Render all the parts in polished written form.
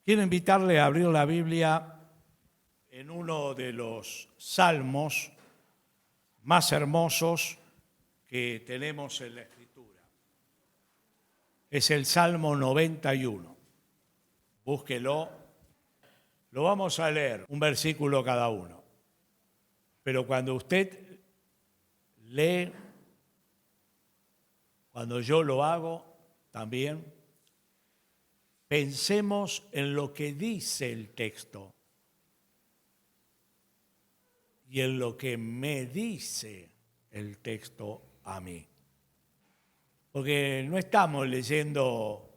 Quiero invitarle a abrir la Biblia en uno de los salmos más hermosos que tenemos en la Escritura. Es el Salmo 91. Búsquelo. Lo vamos a leer, un versículo cada uno. Pero cuando usted lee, cuando yo lo hago también, pensemos en lo que dice el texto y en lo que me dice el texto a mí. Porque no estamos leyendo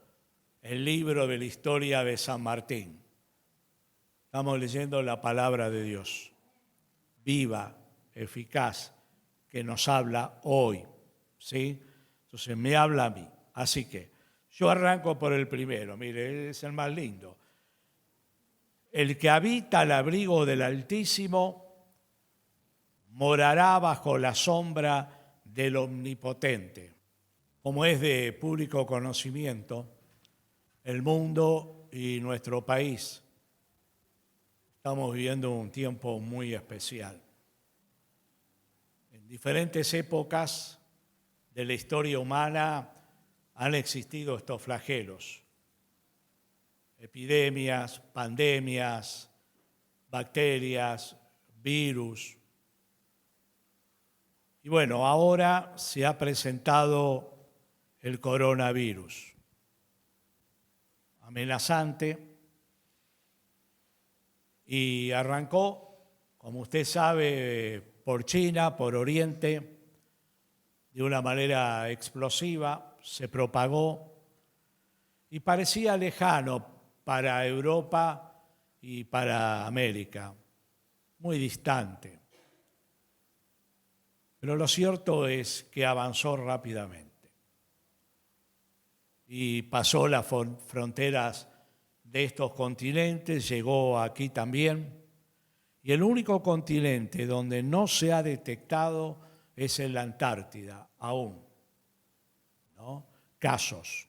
el libro de la historia de San Martín. Estamos leyendo la palabra de Dios, viva, eficaz, que nos habla hoy, ¿sí? Entonces me habla a mí. Así que yo arranco por el primero, mire, es el más lindo. El que habita al abrigo del Altísimo morará bajo la sombra del Omnipotente. Como es de público conocimiento, el mundo y nuestro país estamos viviendo un tiempo muy especial. En diferentes épocas de la historia humana han existido estos flagelos, epidemias, pandemias, bacterias, virus. Y bueno, ahora se ha presentado el coronavirus, amenazante, y arrancó, como usted sabe, por China, por Oriente, de una manera explosiva, se propagó y parecía lejano para Europa y para América, muy distante. Pero lo cierto es que avanzó rápidamente y pasó las fronteras de estos continentes, llegó aquí también. Y el único continente donde no se ha detectado es en la Antártida, aún, ¿no? Casos.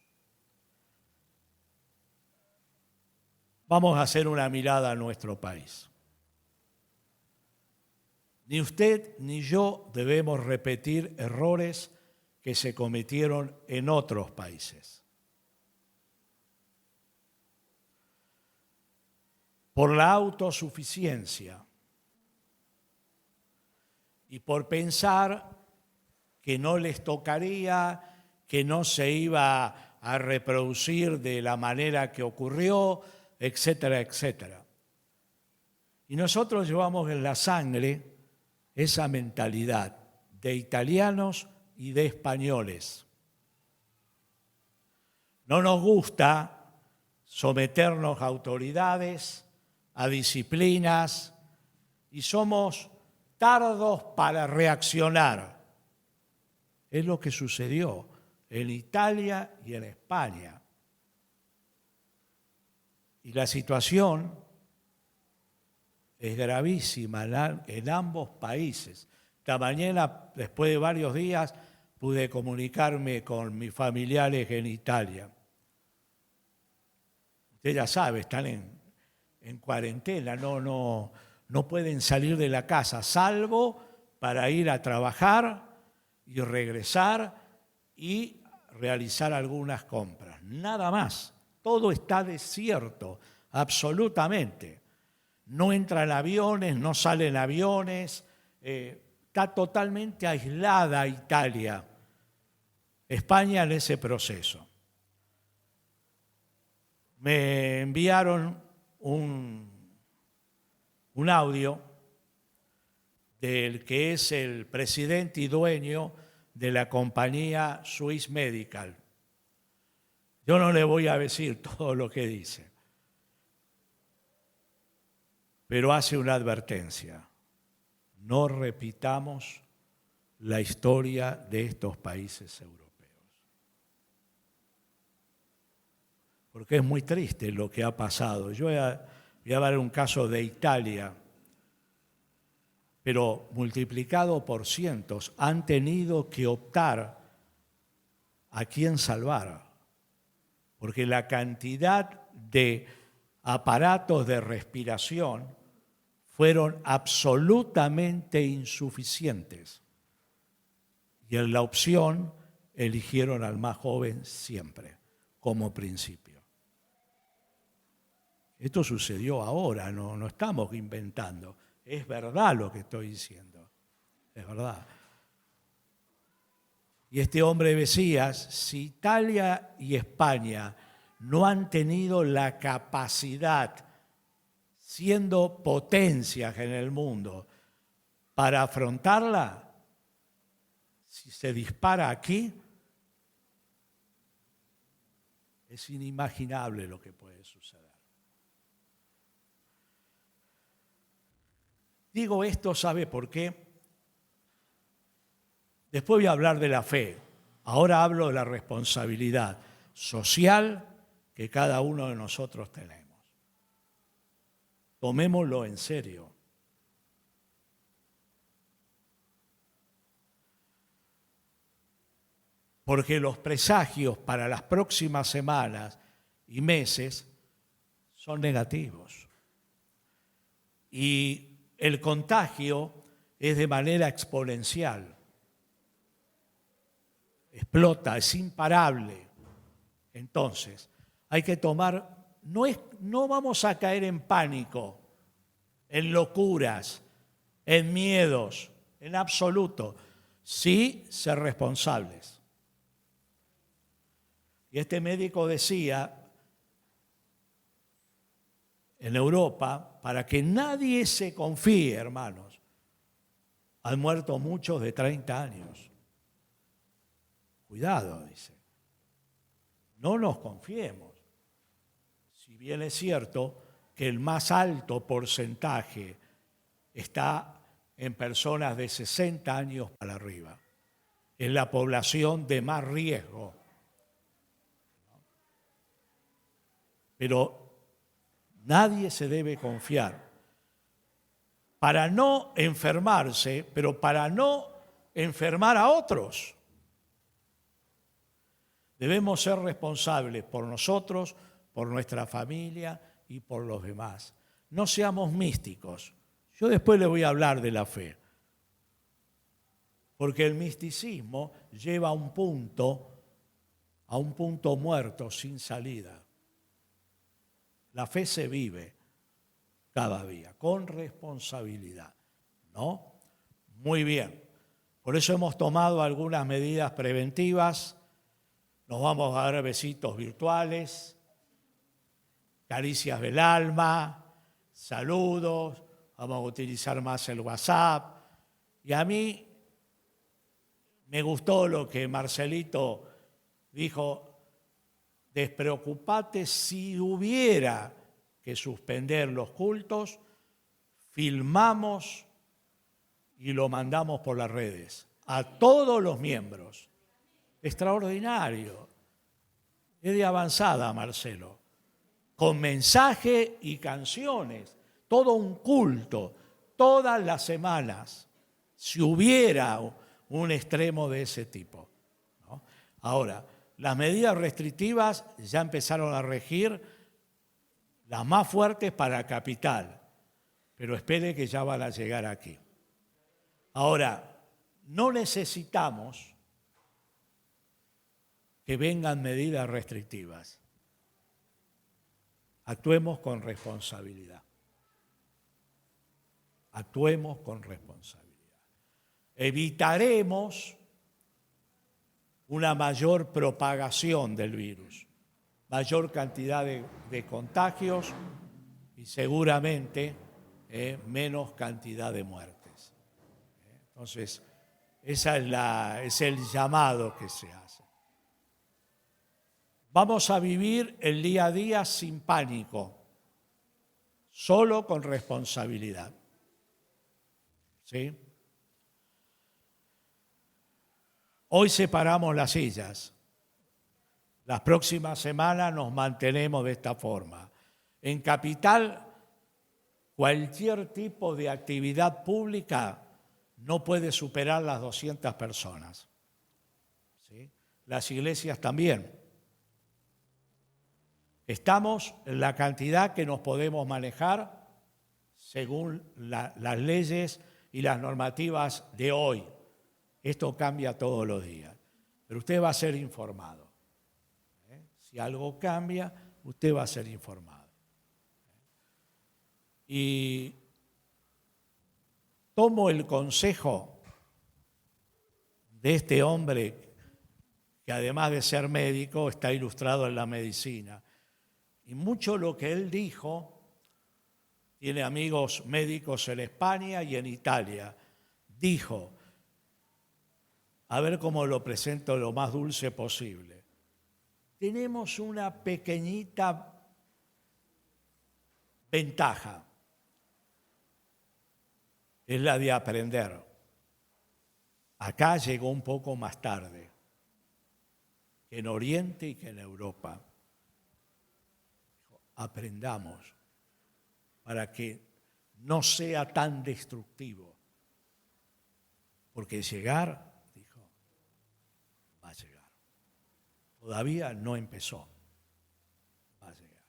Vamos a hacer una mirada a nuestro país. Ni usted ni yo debemos repetir errores que se cometieron en otros países. Por la autosuficiencia y por pensar que no les tocaría, que no se iba a reproducir de la manera que ocurrió, etcétera, etcétera. Y nosotros llevamos en la sangre esa mentalidad de italianos y de españoles. No nos gusta someternos a autoridades, a disciplinas, y somos tardos para reaccionar. Es lo que sucedió en Italia y en España. Y la situación es gravísima en ambos países. Esta mañana, después de varios días, pude comunicarme con mis familiares en Italia. Usted ya sabe, están en cuarentena, no pueden salir de la casa, salvo para ir a trabajar y regresar y realizar algunas compras. Nada más. Todo está desierto, absolutamente. No entran aviones, no salen aviones. Está totalmente aislada Italia. España en ese proceso. Me enviaron un audio del que es el presidente y dueño de la compañía Swiss Medical. Yo no le voy a decir todo lo que dice, pero hace una advertencia. No repitamos la historia de estos países europeos. Porque es muy triste lo que ha pasado. Yo voy a dar un caso de Italia, pero multiplicado por cientos. Han tenido que optar a quién salvar, porque la cantidad de aparatos de respiración fueron absolutamente insuficientes. Y en la opción eligieron al más joven siempre, como principio. Esto sucedió ahora, no estamos inventando. Es verdad lo que estoy diciendo, es verdad. Y este hombre decía, si Italia y España no han tenido la capacidad, siendo potencias en el mundo, para afrontarla, si se dispara aquí, es inimaginable lo que puede suceder. Digo esto, ¿sabe por qué? Después voy a hablar de la fe. Ahora hablo de la responsabilidad social que cada uno de nosotros tenemos. Tomémoslo en serio. Porque los presagios para las próximas semanas y meses son negativos. Y el contagio es de manera exponencial. Explota, es imparable. Entonces, hay que tomar, no vamos a caer en pánico, en locuras, en miedos, en absoluto. Sí, ser responsables. Y este médico decía, en Europa, para que nadie se confíe, hermanos, han muerto muchos de 30 años. Cuidado, dice. No nos confiemos. Si bien es cierto que el más alto porcentaje está en personas de 60 años para arriba, es la población de más riesgo. Pero nadie se debe confiar. Para no enfermarse, pero para no enfermar a otros. Debemos ser responsables por nosotros, por nuestra familia y por los demás. No seamos místicos. Yo después les voy a hablar de la fe. Porque el misticismo lleva a un punto muerto, sin salida. La fe se vive cada día, con responsabilidad, ¿no? Muy bien. Por eso hemos tomado algunas medidas preventivas. Nos vamos a dar besitos virtuales, caricias del alma, saludos, vamos a utilizar más el WhatsApp. Y a mí me gustó lo que Marcelito dijo, despreocupate si hubiera que suspender los cultos, filmamos y lo mandamos por las redes a todos los miembros. Extraordinario. Es de avanzada, Marcelo. Con mensaje y canciones. Todo un culto. Todas las semanas. Si hubiera un extremo de ese tipo, ¿no? Ahora, las medidas restrictivas ya empezaron a regir, las más fuertes para Capital. Pero espere que ya van a llegar aquí. Ahora, no necesitamos que vengan medidas restrictivas. Actuemos con responsabilidad. Actuemos con responsabilidad. Evitaremos una mayor propagación del virus, mayor cantidad de contagios y seguramente menos cantidad de muertes. Entonces, ese es el llamado que se hace. Vamos a vivir el día a día sin pánico, solo con responsabilidad. ¿Sí? Hoy separamos las sillas. Las próximas semanas nos mantenemos de esta forma. En Capital, cualquier tipo de actividad pública no puede superar las 200 personas. ¿Sí? Las iglesias también. Estamos en la cantidad que nos podemos manejar según las leyes y las normativas de hoy. Esto cambia todos los días, pero usted va a ser informado. Si algo cambia, usted va a ser informado. Y tomo el consejo de este hombre que además de ser médico está ilustrado en la medicina. Y mucho lo que él dijo, tiene amigos médicos en España y en Italia, dijo, a ver cómo lo presento lo más dulce posible. Tenemos una pequeñita ventaja, es la de aprender. Acá llegó un poco más tarde, que en Oriente y que en Europa. Aprendamos para que no sea tan destructivo, porque llegar, dijo, va a llegar. Todavía no empezó, va a llegar.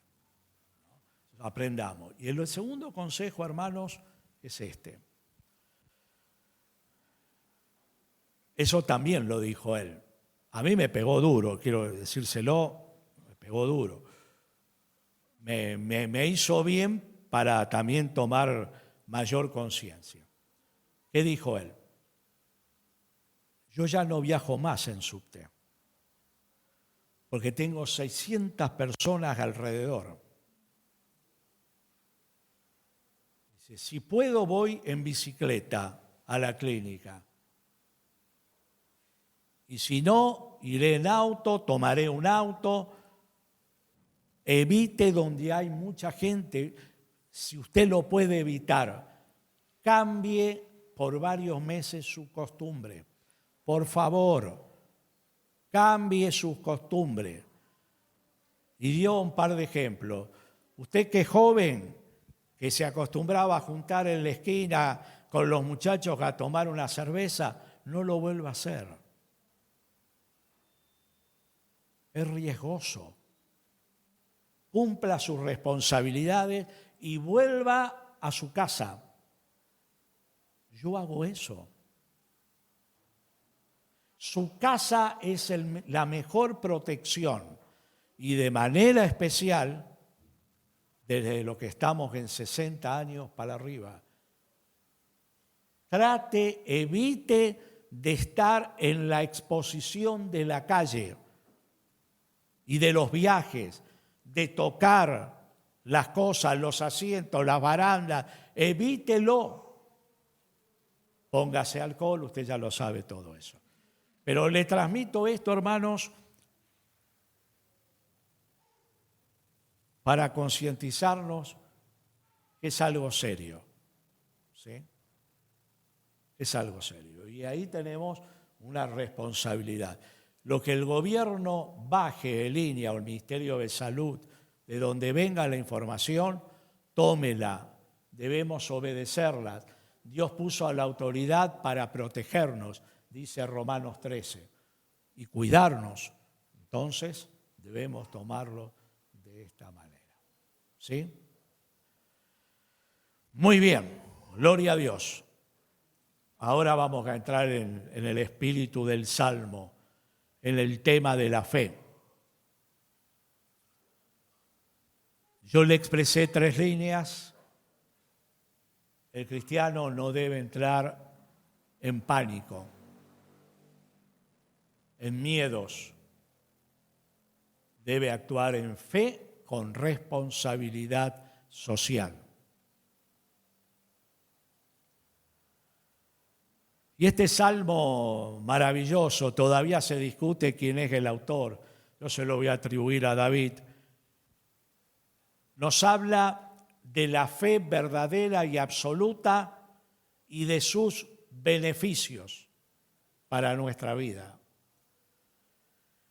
¿No? Aprendamos. Y el segundo consejo, hermanos, es este. Eso también lo dijo él. A mí me pegó duro, quiero decírselo, me pegó duro. Me hizo bien para también tomar mayor conciencia. ¿Qué dijo él? Yo ya no viajo más en subte, porque tengo 600 personas alrededor. Dice, si puedo voy en bicicleta a la clínica. Y si no, iré en auto, tomaré un auto. Evite donde hay mucha gente, si usted lo puede evitar. Cambie por varios meses su costumbre. Por favor, cambie sus costumbres. Y dio un par de ejemplos. Usted que es joven, que se acostumbraba a juntar en la esquina con los muchachos a tomar una cerveza, no lo vuelva a hacer. Es riesgoso. Cumpla sus responsabilidades y vuelva a su casa. Yo hago eso. Su casa es la mejor protección y de manera especial, desde lo que estamos en 60 años para arriba, evite de estar en la exposición de la calle y de los viajes, de tocar las cosas, los asientos, las barandas, evítelo. Póngase alcohol, usted ya lo sabe todo eso. Pero le transmito esto, hermanos, para concientizarnos que es algo serio. ¿Sí? Es algo serio. Y ahí tenemos una responsabilidad. Lo que el gobierno baje de línea o el Ministerio de Salud, de donde venga la información, tómela, debemos obedecerla. Dios puso a la autoridad para protegernos, dice Romanos 13, y cuidarnos. Entonces, debemos tomarlo de esta manera. ¿Sí? Muy bien, gloria a Dios. Ahora vamos a entrar en el espíritu del Salmo, en el tema de la fe. Yo le expresé 3 líneas. El cristiano no debe entrar en pánico, en miedos. Debe actuar en fe con responsabilidad social. Y este salmo maravilloso, todavía se discute quién es el autor. Yo se lo voy a atribuir a David. Nos habla de la fe verdadera y absoluta y de sus beneficios para nuestra vida.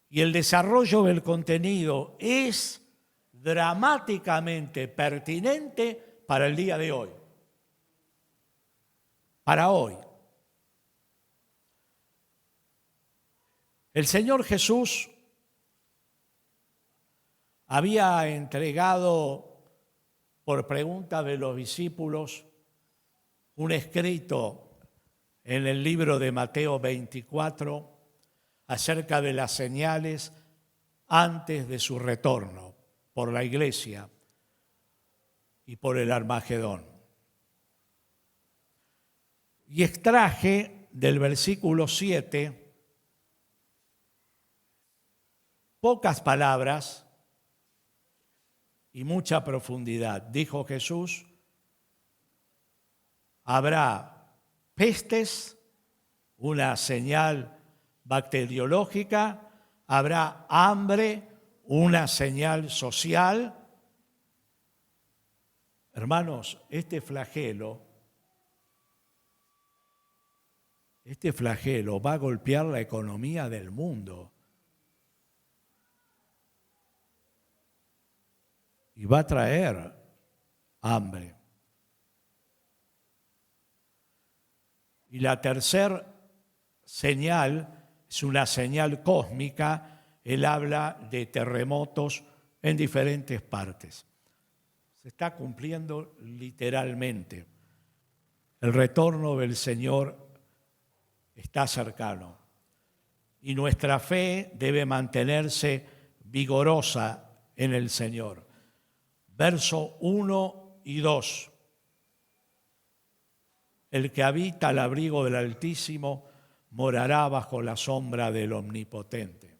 Y el desarrollo del contenido es dramáticamente pertinente para el día de hoy. Para hoy. El Señor Jesús había entregado por pregunta de los discípulos un escrito en el libro de Mateo 24 acerca de las señales antes de su retorno por la iglesia y por el Armagedón. Y extraje del versículo 7 pocas palabras y mucha profundidad. Dijo Jesús: habrá pestes, una señal bacteriológica, habrá hambre, una señal social. Hermanos, este flagelo va a golpear la economía del mundo y va a traer hambre. Y la tercera señal es una señal cósmica. Él habla de terremotos en diferentes partes. Se está cumpliendo literalmente. El retorno del Señor está cercano y nuestra fe debe mantenerse vigorosa en el Señor. Verso 1 y 2. El que habita al abrigo del Altísimo morará bajo la sombra del Omnipotente.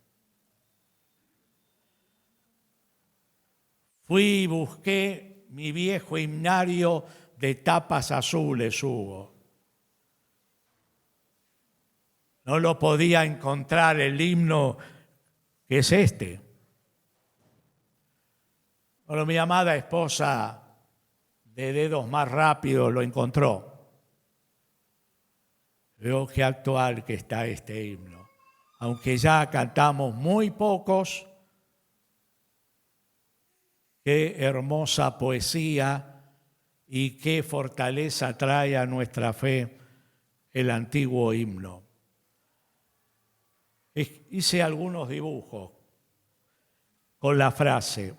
Fui y busqué mi viejo himnario de tapas azules, Hugo. No lo podía encontrar el himno que es este. Pero mi amada esposa de dedos más rápidos lo encontró. Veo qué actual que está este himno. Aunque ya cantamos muy pocos, qué hermosa poesía y qué fortaleza trae a nuestra fe el antiguo himno. Hice algunos dibujos con la frase: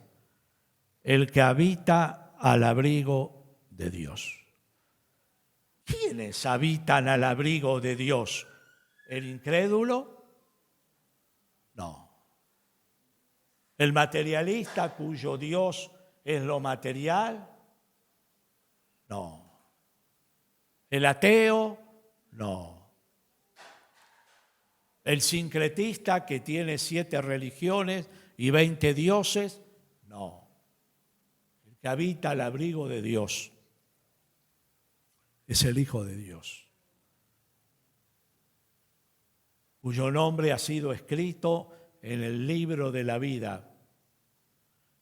el que habita al abrigo de Dios. ¿Quiénes habitan al abrigo de Dios? ¿El incrédulo? No. ¿El materialista cuyo Dios es lo material? No. ¿El ateo? No. ¿El sincretista que tiene 7 religiones y 20 dioses? No. El que habita al abrigo de Dios es el Hijo de Dios, cuyo nombre ha sido escrito en el libro de la vida.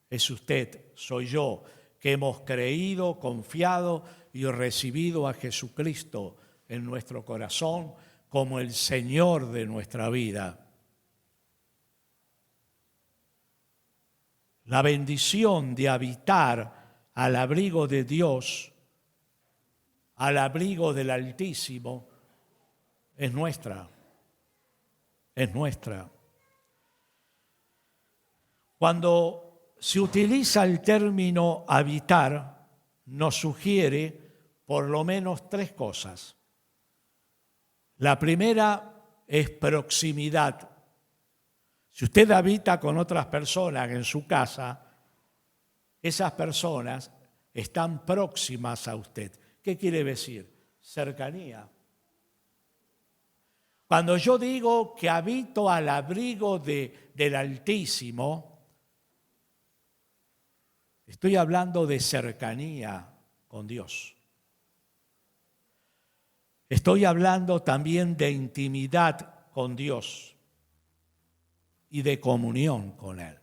Es usted, soy yo, que hemos creído, confiado y recibido a Jesucristo en nuestro corazón como el Señor de nuestra vida. La bendición de habitar al abrigo de Dios, al abrigo del Altísimo, es nuestra. Es nuestra. Cuando se utiliza el término habitar, nos sugiere por lo menos 3 cosas. La primera es proximidad. Si usted habita con otras personas en su casa, esas personas están próximas a usted. ¿Qué quiere decir? Cercanía. Cuando yo digo que habito al abrigo del Altísimo, estoy hablando de cercanía con Dios. Estoy hablando también de intimidad con Dios y de comunión con Él.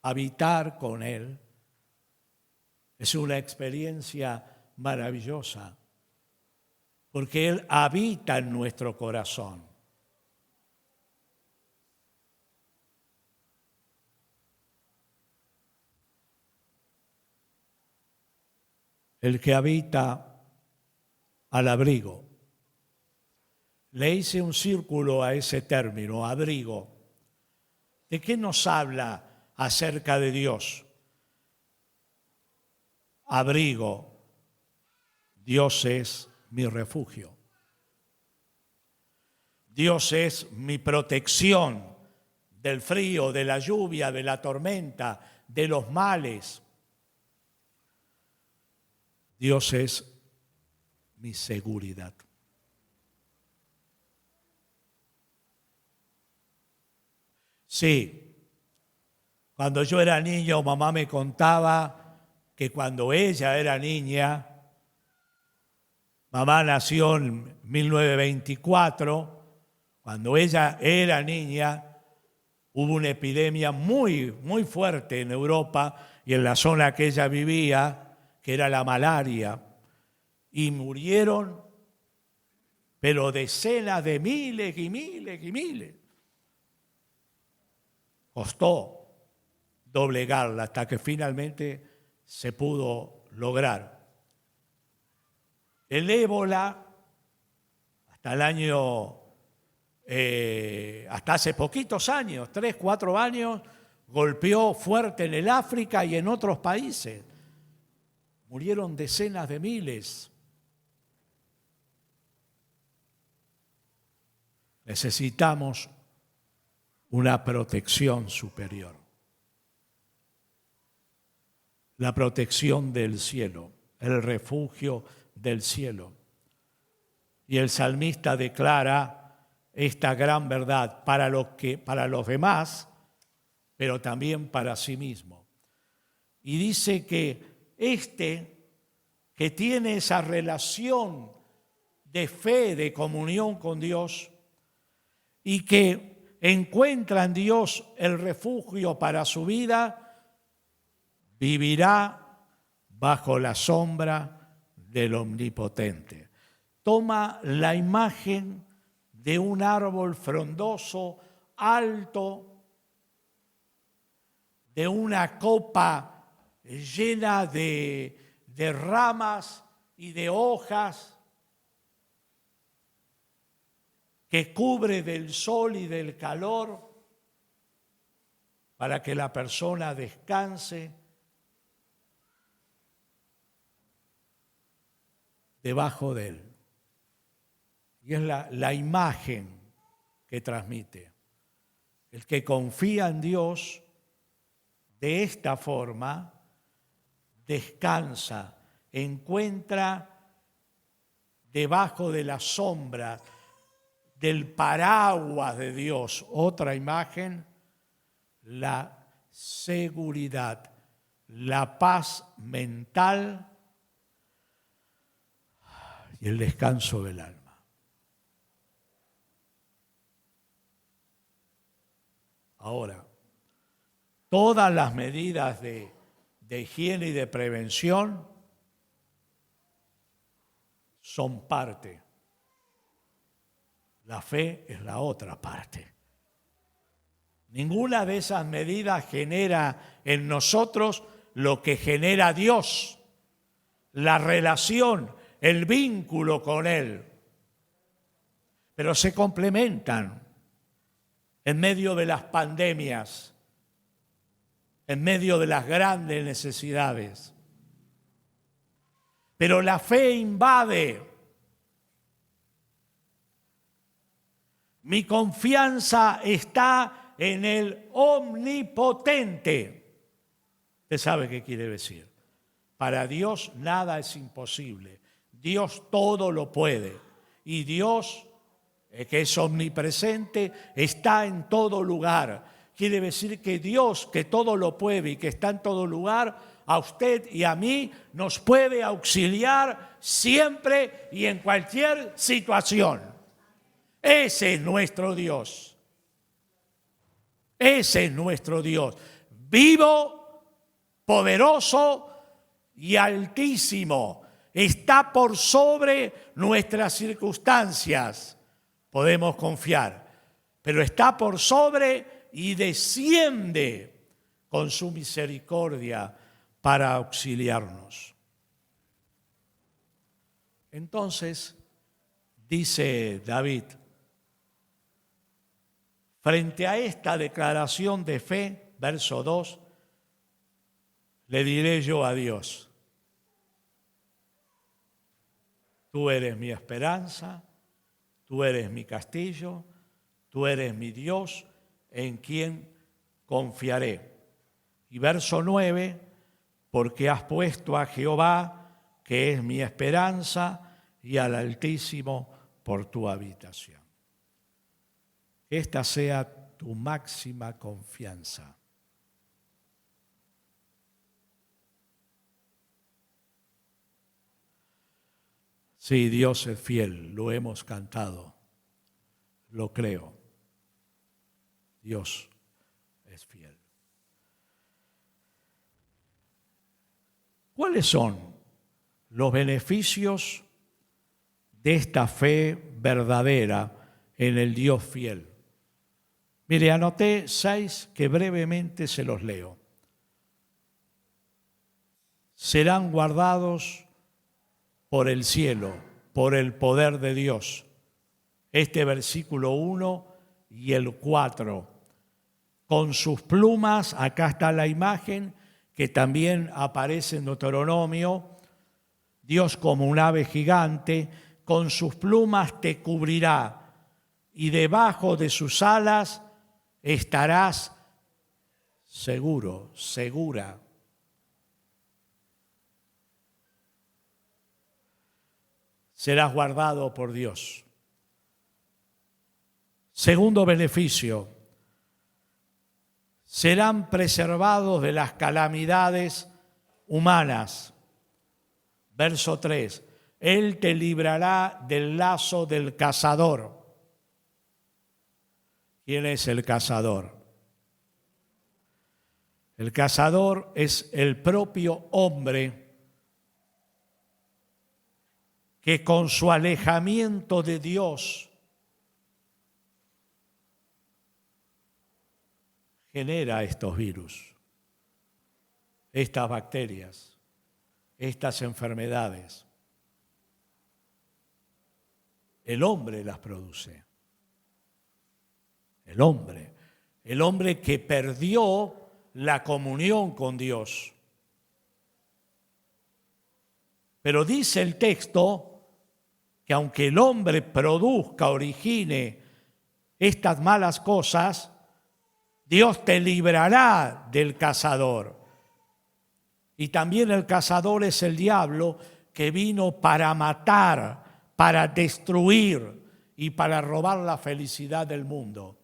Habitar con Él es una experiencia maravillosa, porque Él habita en nuestro corazón. El que habita al abrigo. Le hice un círculo a ese término, abrigo. ¿De qué nos habla acerca de Dios? Abrigo. Dios es mi refugio. Dios es mi protección del frío, de la lluvia, de la tormenta, de los males. Dios es mi seguridad. Sí, cuando yo era niño, mamá me contaba que cuando ella era niña, mamá nació en 1924, cuando ella era niña, hubo una epidemia muy, muy fuerte en Europa y en la zona que ella vivía, que era la malaria, y murieron, pero decenas de miles y miles y miles. Costó doblegarla hasta que finalmente se pudo lograr. El ébola, hasta el año, hasta hace poquitos años, 3, 4 años, golpeó fuerte en el África y en otros países. Murieron decenas de miles. Necesitamos una protección superior. La protección del cielo, el refugio del cielo. Y el salmista declara esta gran verdad para los demás, pero también para sí mismo. Y dice que que tiene esa relación de fe, de comunión con Dios, y que encuentra en Dios el refugio para su vida, vivirá bajo la sombra del Omnipotente. Toma la imagen de un árbol frondoso, alto, de una copa llena de ramas y de hojas que cubre del sol y del calor para que la persona descanse debajo de él. Y es la imagen que transmite. El que confía en Dios de esta forma descansa, encuentra debajo de la sombra del paraguas de Dios, otra imagen, la seguridad, la paz mental y el descanso del alma. Ahora, todas las medidas de higiene y de prevención son parte. La fe es la otra parte. Ninguna de esas medidas genera en nosotros lo que genera Dios, la relación, el vínculo con Él. Pero se complementan en medio de las pandemias, en medio de las grandes necesidades. Pero la fe invade. Mi confianza está en el Omnipotente. Usted sabe qué quiere decir. Para Dios nada es imposible. Dios todo lo puede. Y Dios, que es omnipresente, está en todo lugar. Quiere decir que Dios, que todo lo puede y que está en todo lugar, a usted y a mí nos puede auxiliar siempre y en cualquier situación. Ese es nuestro Dios. Ese es nuestro Dios. Vivo, poderoso y altísimo. Está por sobre nuestras circunstancias. Podemos confiar. Pero está por sobre y desciende con su misericordia para auxiliarnos. Entonces, dice David, Frente a esta declaración de fe, verso 2, le diré yo a Dios: tú eres mi esperanza, tú eres mi castillo, tú eres mi Dios, en quien confiaré. Y verso 9, porque has puesto a Jehová, que es mi esperanza, y al Altísimo por tu habitación. Que esta sea tu máxima confianza. Sí, Dios es fiel, lo hemos cantado, lo creo. Dios es fiel. ¿Cuáles son los beneficios de esta fe verdadera en el Dios fiel? Mire, anoté 6 que brevemente se los leo. Serán guardados por el cielo, por el poder de Dios. Este versículo 1 y el 4. Con sus plumas, acá está la imagen que también aparece en Deuteronomio, Dios como un ave gigante, con sus plumas te cubrirá y debajo de sus alas estarás seguro, segura. Serás guardado por Dios. Segundo beneficio, serán preservados de las calamidades humanas. Verso 3, Él te librará del lazo del cazador. ¿Quién es el cazador? El cazador es el propio hombre que con su alejamiento de Dios genera estos virus, estas bacterias, estas enfermedades. El hombre las produce. El hombre que perdió la comunión con Dios. Pero dice el texto que aunque el hombre produzca, origine estas malas cosas, Dios te librará del cazador. Y también el cazador es el diablo que vino para matar, para destruir y para robar la felicidad del mundo.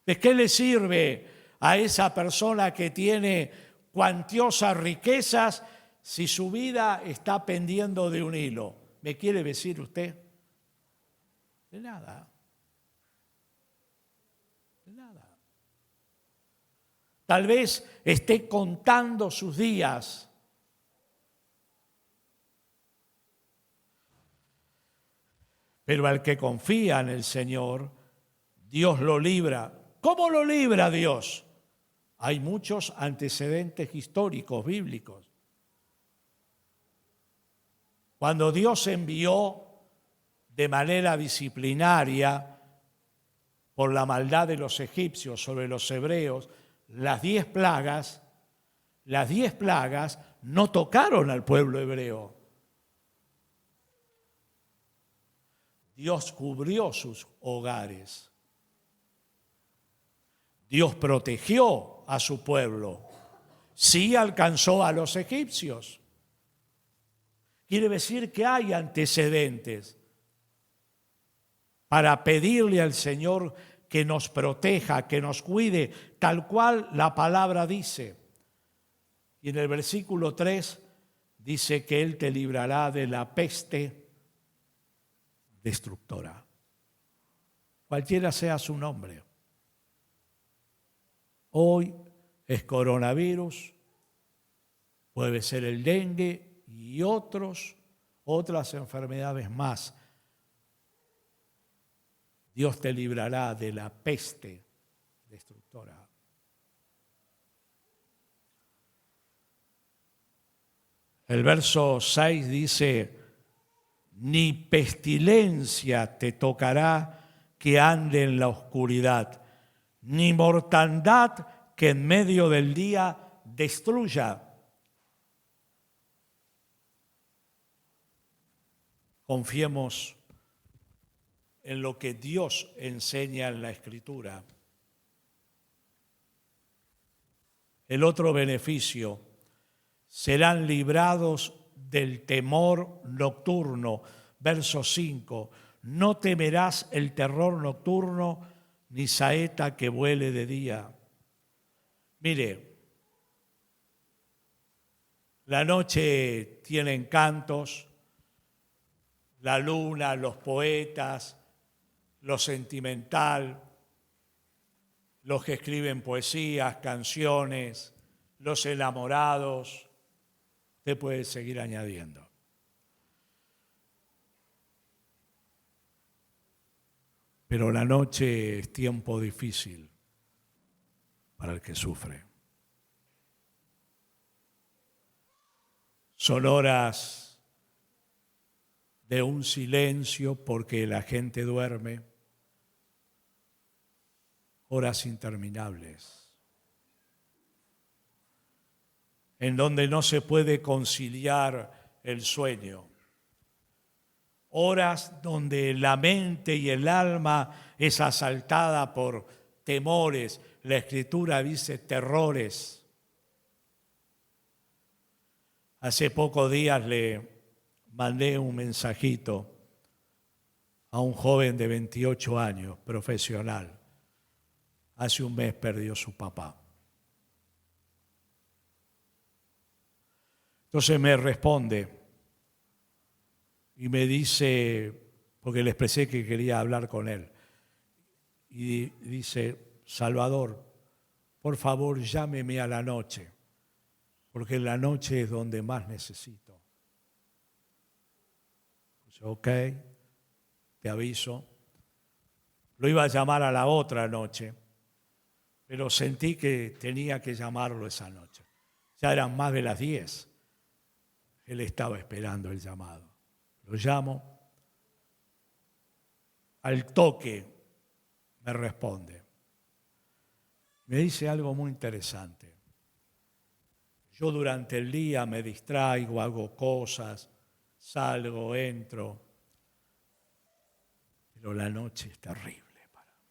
¿De qué le sirve a esa persona que tiene cuantiosas riquezas si su vida está pendiendo de un hilo? ¿Me quiere decir usted? De nada. De nada. Tal vez esté contando sus días. Pero al que confía en el Señor, Dios lo libra. ¿Cómo lo libra Dios? Hay muchos antecedentes históricos, bíblicos. Cuando Dios envió de manera disciplinaria por la maldad de los egipcios sobre los hebreos las 10 plagas no tocaron al pueblo hebreo. Dios cubrió sus hogares. Dios protegió a su pueblo. Sí alcanzó a los egipcios. Quiere decir que hay antecedentes para pedirle al Señor que nos proteja, que nos cuide, tal cual la palabra dice. Y en el versículo 3 dice que Él te librará de la peste destructora. Cualquiera sea su nombre. Hoy es coronavirus, puede ser el dengue y otras enfermedades más. Dios te librará de la peste destructora. El verso 6 dice, ni pestilencia te tocará que ande en la oscuridad, ni mortandad que en medio del día destruya. Confiemos en lo que Dios enseña en la Escritura. El otro beneficio: serán librados del temor nocturno. Verso 5. No temerás el terror nocturno, ni saeta que vuele de día. Mire, la noche tiene encantos, la luna, los poetas, lo sentimental, los que escriben poesías, canciones, los enamorados. Usted puede seguir añadiendo. Pero la noche es tiempo difícil para el que sufre. Son horas de un silencio porque la gente duerme, horas interminables, en donde no se puede conciliar el sueño. Horas donde la mente y el alma es asaltada por temores. La Escritura dice terrores. Hace pocos días le mandé un mensajito a un joven de 28 años, profesional. Hace un mes perdió su papá. Entonces me responde y me dice, porque le expresé que quería hablar con él, y dice: Salvador, por favor llámeme a la noche, porque en la noche es donde más necesito. Dice: ok, te aviso. Lo iba a llamar a la otra noche, pero sentí que tenía que llamarlo esa noche. Ya eran más de las 10. Él estaba esperando el llamado. Lo llamo. Al toque me responde. Me dice algo muy interesante. Yo durante el día me distraigo, hago cosas, salgo, entro, pero la noche es terrible para mí.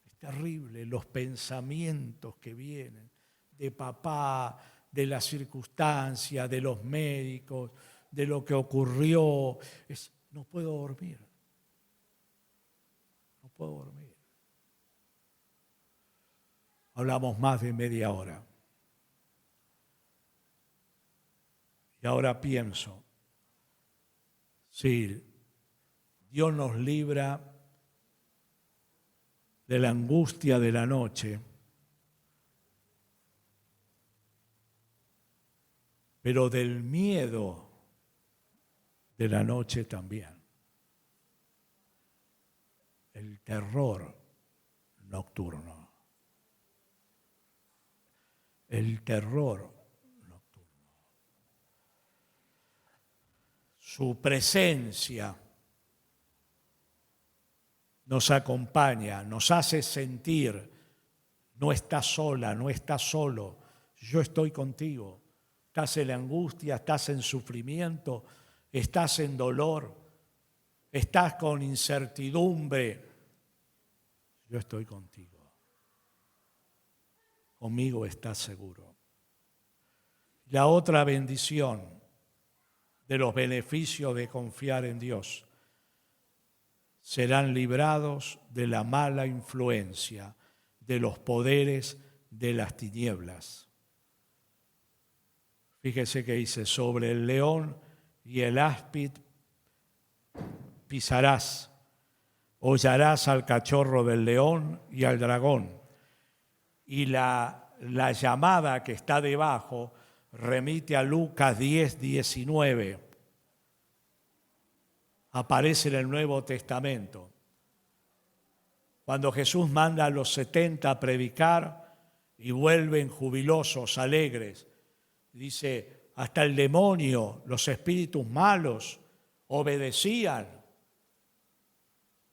Es terrible los pensamientos que vienen de papá, de las circunstancias, de los médicos, de lo que ocurrió. No puedo dormir. No puedo dormir. Hablamos más de media hora. Y ahora pienso, sí, Dios nos libra de la angustia de la noche, pero del miedo de la noche también. El terror nocturno. El terror nocturno. Su presencia nos acompaña, nos hace sentir: no estás sola, no estás solo, yo estoy contigo. Estás en la angustia, estás en sufrimiento, estás en dolor, estás con incertidumbre. Yo estoy contigo. Conmigo estás seguro. La otra bendición de los beneficios de confiar en Dios: serán librados de la mala influencia de los poderes de las tinieblas. Fíjese que dice: sobre el león y el áspid pisarás, hollarás al cachorro del león y al dragón. Y la llamada que está debajo remite a Lucas 10:19. Aparece en el Nuevo Testamento. Cuando Jesús manda a los 70 a predicar y vuelven jubilosos, alegres, dice: hasta el demonio, los espíritus malos, obedecían.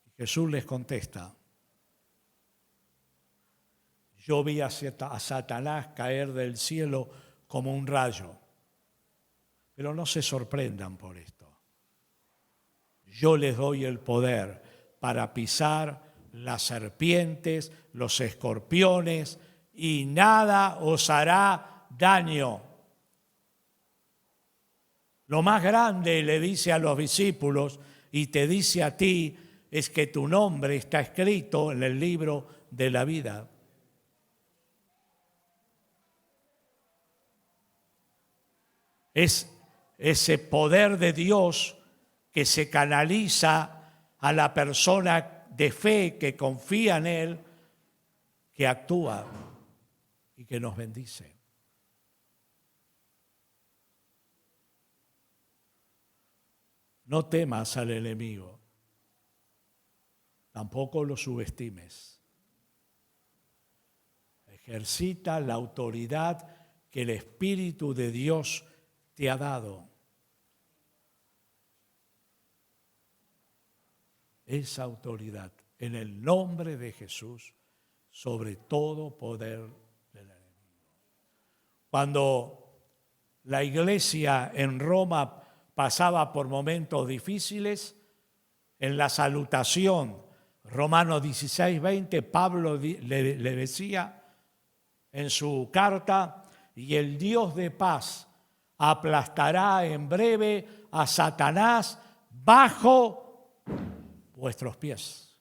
Y Jesús les contesta: yo vi a Satanás caer del cielo como un rayo. Pero no se sorprendan por esto. Yo les doy el poder para pisar las serpientes, los escorpiones, y nada os hará daño. Lo más grande, le dice a los discípulos y te dice a ti, es que tu nombre está escrito en el libro de la vida. Es ese poder de Dios que se canaliza a la persona de fe que confía en Él, que actúa y que nos bendice. No temas al enemigo, tampoco lo subestimes. Ejercita la autoridad que el Espíritu de Dios te ha dado. Esa autoridad, en el nombre de Jesús, sobre todo poder del enemigo. Cuando la iglesia en Roma pasaba por momentos difíciles, en la salutación, Romanos 16:20, Pablo le decía en su carta, y el Dios de paz aplastará en breve a Satanás bajo vuestros pies.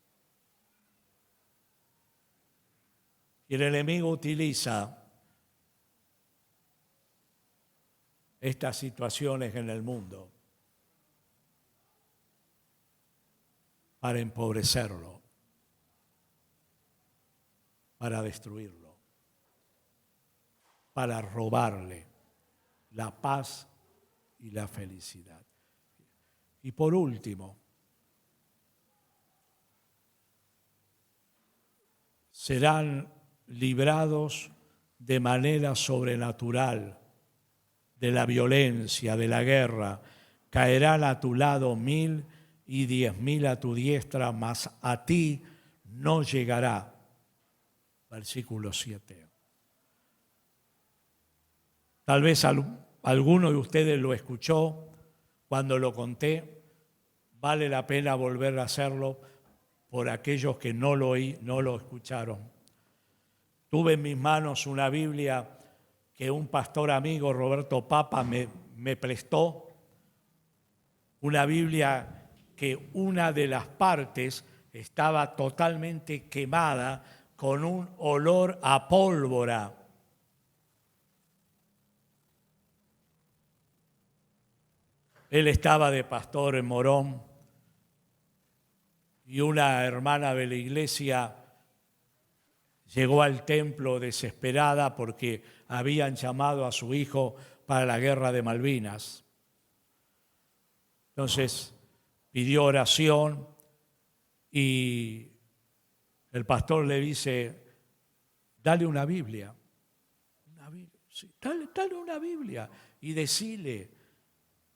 Y el enemigo utiliza estas situaciones en el mundo para empobrecerlo, para destruirlo, para robarle la paz y la felicidad. Y por último, serán librados de manera sobrenatural de la violencia, de la guerra. Caerán a tu lado 1000 y 10.000 a tu diestra, mas a ti no llegará. Versículo 7. Tal vez alguno de ustedes lo escuchó cuando lo conté. Vale la pena volver a hacerlo por aquellos que no lo escucharon. Tuve en mis manos una Biblia que un pastor amigo, Roberto Papa, me prestó. Una Biblia que una de las partes estaba totalmente quemada con un olor a pólvora. Él estaba de pastor en Morón y una hermana de la iglesia llegó al templo desesperada porque habían llamado a su hijo para la guerra de Malvinas. Entonces pidió oración y el pastor le dice, dale una Biblia. Sí, dale una Biblia y decile,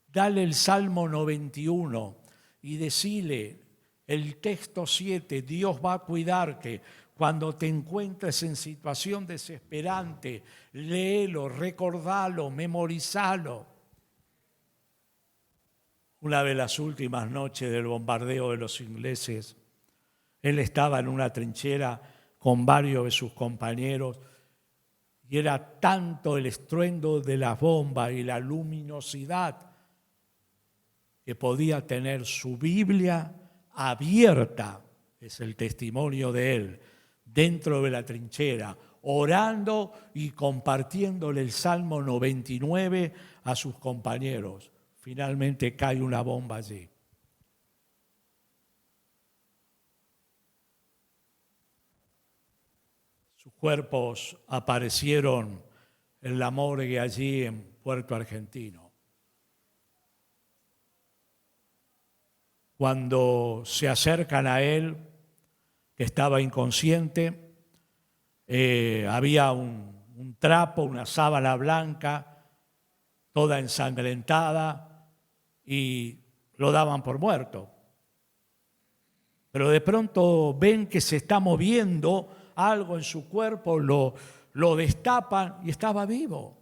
dale el Salmo 91 y decile el texto 7, Dios va a cuidarte. Cuando te encuentres en situación desesperante, léelo, recordalo, memorizalo. Una de las últimas noches del bombardeo de los ingleses, él estaba en una trinchera con varios de sus compañeros y era tanto el estruendo de las bombas y la luminosidad que podía tener su Biblia abierta, es el testimonio de él, dentro de la trinchera, orando y compartiéndole el Salmo 99 a sus compañeros. Finalmente cae una bomba allí. Sus cuerpos aparecieron en la morgue allí en Puerto Argentino. Cuando se acercan a él, que estaba inconsciente, había un trapo, una sábana blanca, toda ensangrentada, y lo daban por muerto. Pero de pronto ven que se está moviendo algo en su cuerpo, lo destapan y estaba vivo.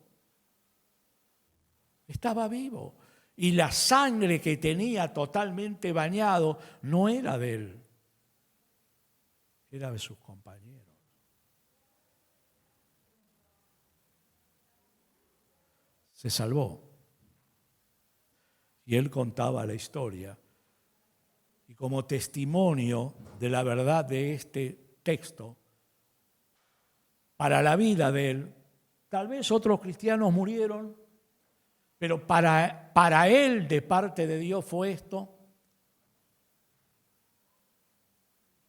Estaba vivo. Y la sangre que tenía totalmente bañado no era de él, era de sus compañeros. Se salvó. Y él contaba la historia. Y como testimonio de la verdad de este texto, para la vida de él, tal vez otros cristianos murieron, pero para él, de parte de Dios, fue esto.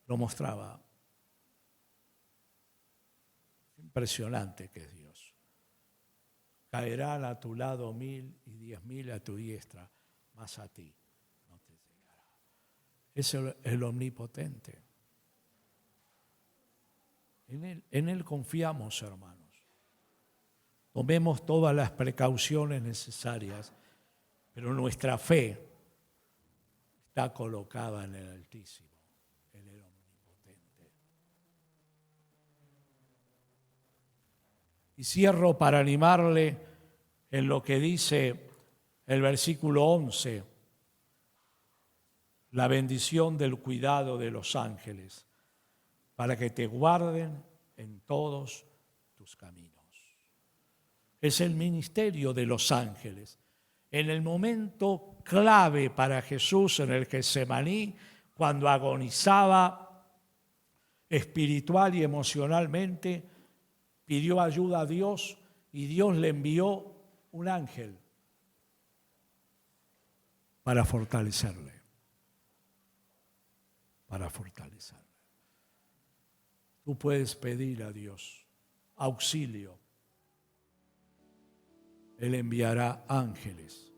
Lo mostraba. Impresionante que es Dios. Caerán a tu lado 1000 y 10.000 a tu diestra, mas a ti no te llegará. Es el omnipotente. En Él confiamos, hermanos. Tomemos todas las precauciones necesarias, pero nuestra fe está colocada en el Altísimo, en el Omnipotente. Y cierro para animarle en lo que dice el versículo 11, la bendición del cuidado de los ángeles, para que te guarden en todos tus caminos. Es el ministerio de los ángeles. En el momento clave para Jesús en el Getsemaní, cuando agonizaba espiritual y emocionalmente, pidió ayuda a Dios y Dios le envió un ángel para fortalecerle. Para fortalecerle. Tú puedes pedir a Dios auxilio. Él enviará ángeles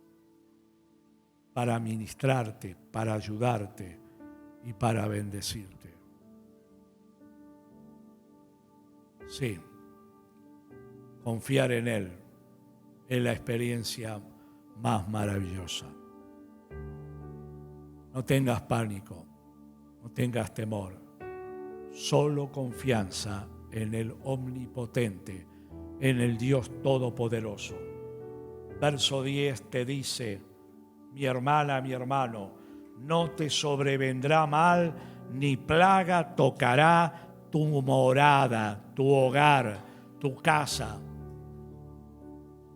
para ministrarte, para ayudarte y para bendecirte. Sí, confiar en Él es la experiencia más maravillosa. No tengas pánico, no tengas temor, solo confianza en el Omnipotente, en el Dios Todopoderoso. Verso 10 te dice, mi hermana, mi hermano, no te sobrevendrá mal, ni plaga tocará tu morada, tu hogar, tu casa.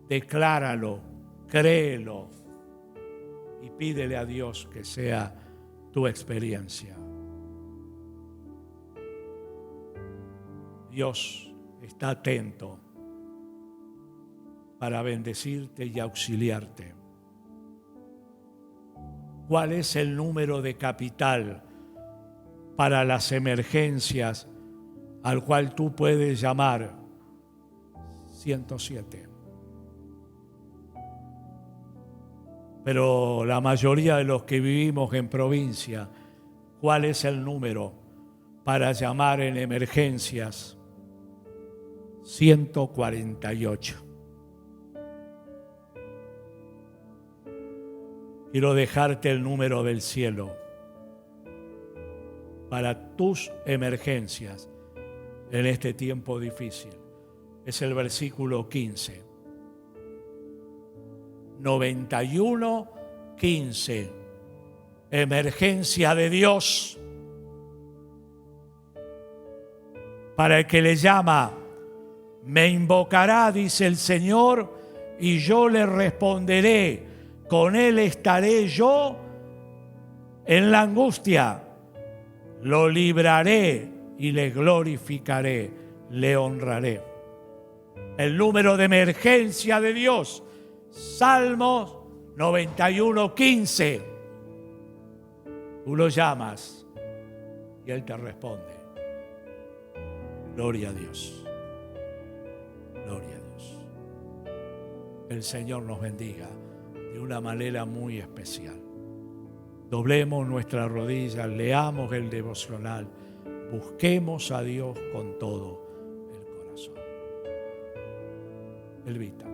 Decláralo, créelo y pídele a Dios que sea tu experiencia. Dios está atento para bendecirte y auxiliarte. ¿Cuál es el número de capital para las emergencias al cual tú puedes llamar? 107. Pero la mayoría de los que vivimos en provincia, ¿cuál es el número para llamar en emergencias? 148. Quiero dejarte el número del cielo para tus emergencias en este tiempo difícil. Es el versículo 15. 91:15. Emergencia de Dios. Para el que le llama, me invocará, dice el Señor, y yo le responderé. Con él estaré yo en la angustia. Lo libraré y le glorificaré, le honraré. El número de emergencia de Dios, Salmos 91:15. Tú lo llamas y Él te responde. Gloria a Dios. Gloria a Dios. Que el Señor nos bendiga de una manera muy especial. Doblemos nuestras rodillas, leamos el devocional, busquemos a Dios con todo el corazón. Elvita.